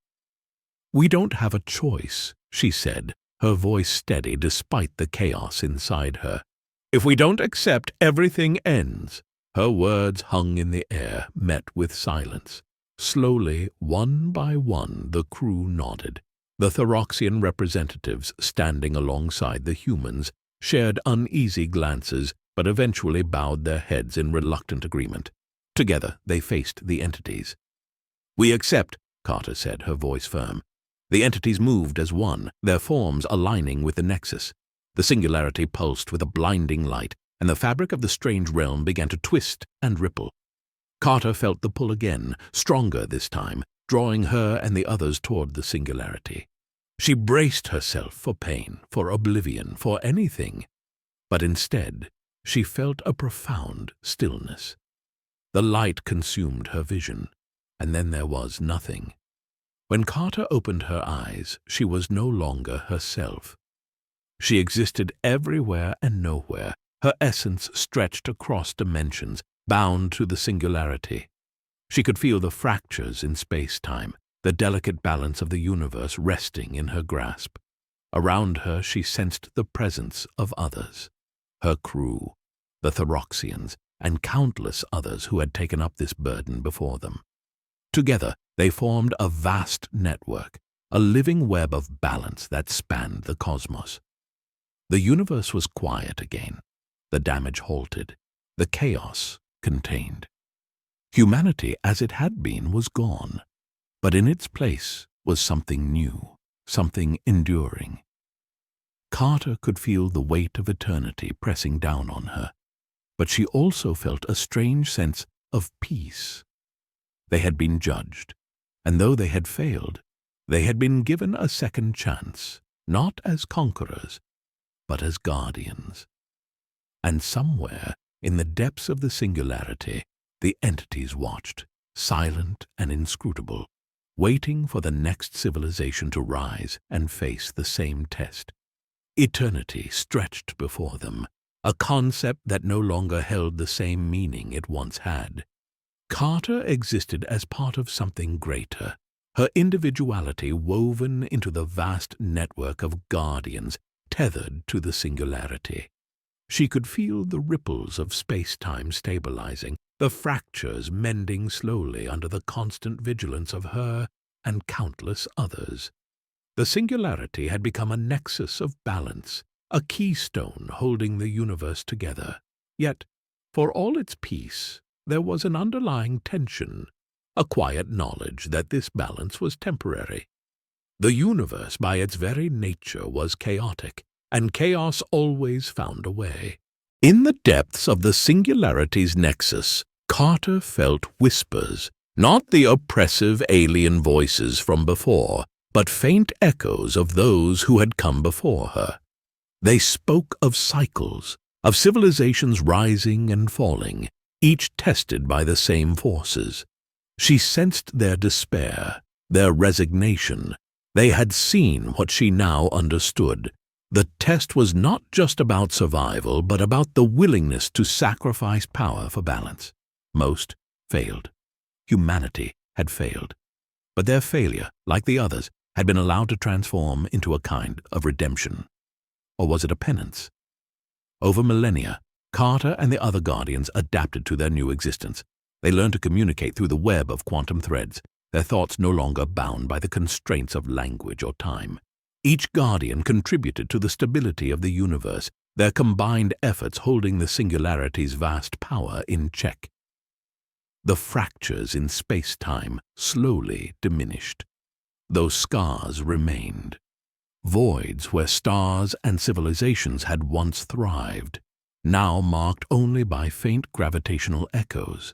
"We don't have a choice," she said, her voice steady despite the chaos inside her. "If we don't accept, everything ends." Her words hung in the air, met with silence. Slowly, one by one, the crew nodded. The Theroxian representatives, standing alongside the humans, shared uneasy glances, but eventually bowed their heads in reluctant agreement. Together, they faced the entities. "We accept," Carter said, her voice firm. The entities moved as one, their forms aligning with the nexus. The singularity pulsed with a blinding light, and the fabric of the strange realm began to twist and ripple. Carter felt the pull again, stronger this time, drawing her and the others toward the singularity. She braced herself for pain, for oblivion, for anything. But instead, she felt a profound stillness. The light consumed her vision, and then there was nothing. When Carter opened her eyes, she was no longer herself. She existed everywhere and nowhere, her essence stretched across dimensions, bound to the singularity. She could feel the fractures in space-time, the delicate balance of the universe resting in her grasp. Around her she sensed the presence of others, her crew, the Theroxians, and countless others who had taken up this burden before them. Together, they formed a vast network, a living web of balance that spanned the cosmos. The universe was quiet again, the damage halted, the chaos contained. Humanity as it had been was gone, but in its place was something new, something enduring. Carter could feel the weight of eternity pressing down on her, but she also felt a strange sense of peace. They had been judged, and though they had failed, they had been given a second chance, not as conquerors, but as guardians. And somewhere, in the depths of the singularity, the entities watched, silent and inscrutable, waiting for the next civilization to rise and face the same test. Eternity stretched before them, a concept that no longer held the same meaning it once had. Carter existed as part of something greater, her individuality woven into the vast network of guardians tethered to the singularity. She could feel the ripples of space-time stabilizing, the fractures mending slowly under the constant vigilance of her and countless others. The singularity had become a nexus of balance, a keystone holding the universe together. Yet, for all its peace, there was an underlying tension, a quiet knowledge that this balance was temporary. The universe, by its very nature, was chaotic, and chaos always found a way. In the depths of the singularity's nexus, Carter felt whispers, not the oppressive alien voices from before, but faint echoes of those who had come before her. They spoke of cycles, of civilizations rising and falling, each tested by the same forces. She sensed their despair, their resignation. They had seen what she now understood. The test was not just about survival, but about the willingness to sacrifice power for balance. Most failed. Humanity had failed. But their failure, like the others, had been allowed to transform into a kind of redemption. Or was it a penance? Over millennia, Carter and the other Guardians adapted to their new existence. They learned to communicate through the web of quantum threads, their thoughts no longer bound by the constraints of language or time. Each guardian contributed to the stability of the universe, their combined efforts holding the singularity's vast power in check. The fractures in space-time slowly diminished, though scars remained. Voids where stars and civilizations had once thrived, now marked only by faint gravitational echoes.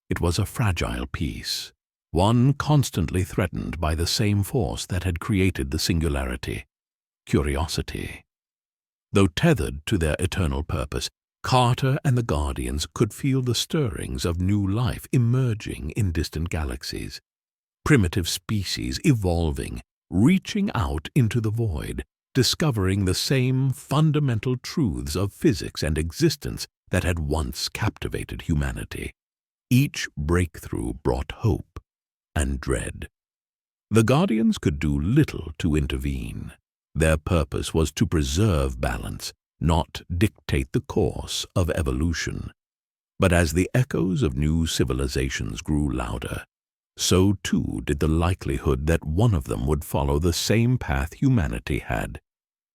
It was a fragile peace, one constantly threatened by the same force that had created the singularity, curiosity. Though tethered to their eternal purpose, Carter and the Guardians could feel the stirrings of new life emerging in distant galaxies. Primitive species evolving, reaching out into the void, discovering the same fundamental truths of physics and existence that had once captivated humanity. Each breakthrough brought hope and dread. The Guardians could do little to intervene. Their purpose was to preserve balance, not dictate the course of evolution. But as the echoes of new civilizations grew louder, so too did the likelihood that one of them would follow the same path humanity had,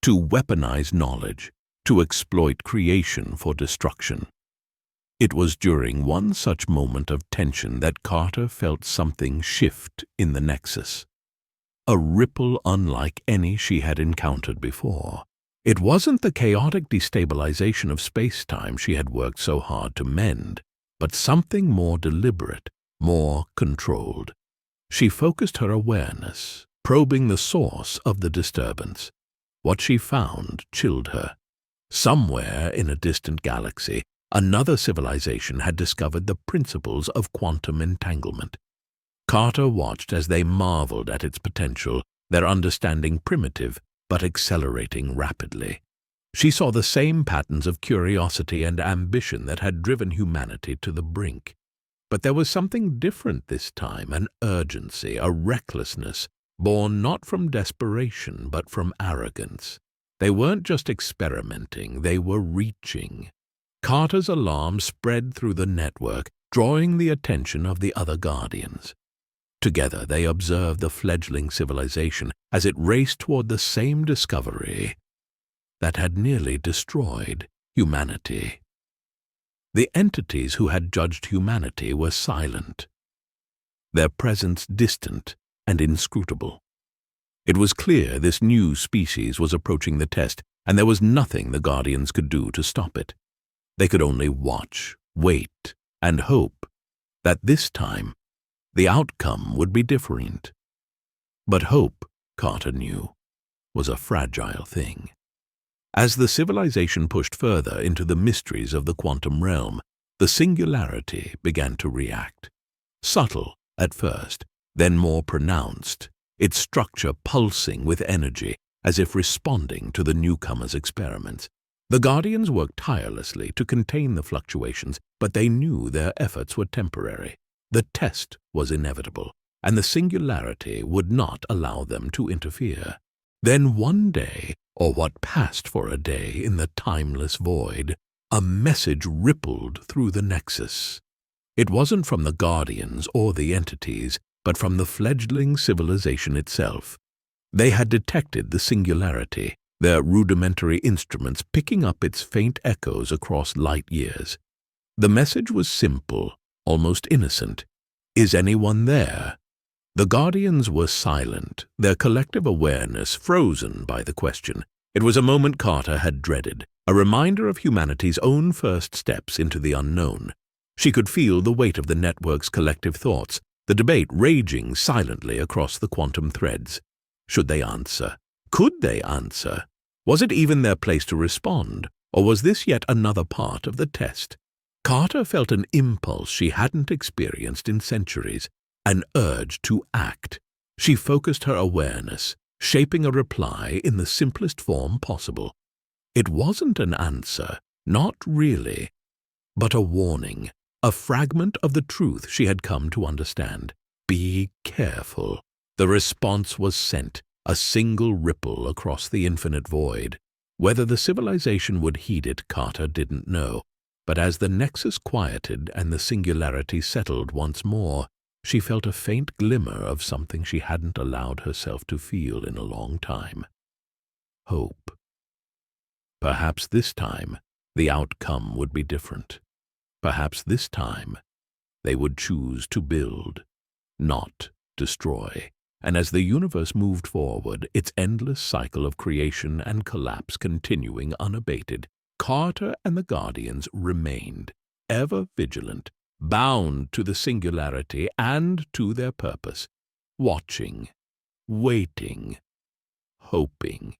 to weaponize knowledge, to exploit creation for destruction. It was during one such moment of tension that Carter felt something shift in the nexus. A ripple unlike any she had encountered before. It wasn't the chaotic destabilization of space-time she had worked so hard to mend, but something more deliberate, more controlled. She focused her awareness, probing the source of the disturbance. What she found chilled her. Somewhere in a distant galaxy, another civilization had discovered the principles of quantum entanglement. Carter watched as they marveled at its potential, their understanding primitive but accelerating rapidly. She saw the same patterns of curiosity and ambition that had driven humanity to the brink. But there was something different this time, an urgency, a recklessness, born not from desperation but from arrogance. They weren't just experimenting, they were reaching. Carter's alarm spread through the network, drawing the attention of the other Guardians. Together they observed the fledgling civilization as it raced toward the same discovery that had nearly destroyed humanity. The entities who had judged humanity were silent, their presence distant and inscrutable. It was clear this new species was approaching the test, and there was nothing the Guardians could do to stop it. They could only watch, wait, and hope that this time the outcome would be different. But hope, Carter knew, was a fragile thing. As the civilization pushed further into the mysteries of the quantum realm, the singularity began to react. Subtle at first, then more pronounced, its structure pulsing with energy as if responding to the newcomer's experiments. The Guardians worked tirelessly to contain the fluctuations, but they knew their efforts were temporary. The test was inevitable, and the singularity would not allow them to interfere. Then one day, or what passed for a day in the timeless void, a message rippled through the nexus. It wasn't from the Guardians or the entities, but from the fledgling civilization itself. They had detected the singularity, their rudimentary instruments picking up its faint echoes across light years. The message was simple, almost innocent. Is anyone there? The Guardians were silent, their collective awareness frozen by the question. It was a moment Carter had dreaded, a reminder of humanity's own first steps into the unknown. She could feel the weight of the network's collective thoughts, the debate raging silently across the quantum threads. Should they answer? Could they answer? Was it even their place to respond, or was this yet another part of the test? Carter felt an impulse she hadn't experienced in centuries, an urge to act. She focused her awareness, shaping a reply in the simplest form possible. It wasn't an answer, not really, but a warning, a fragment of the truth she had come to understand. Be careful. The response was sent, a single ripple across the infinite void. Whether the civilization would heed it, Carter didn't know. But as the nexus quieted and the singularity settled once more, she felt a faint glimmer of something she hadn't allowed herself to feel in a long time. Hope. Perhaps this time the outcome would be different. Perhaps this time they would choose to build, not destroy. And as the universe moved forward, its endless cycle of creation and collapse continuing unabated, Carter and the Guardians remained, ever vigilant, bound to the singularity and to their purpose, watching, waiting, hoping.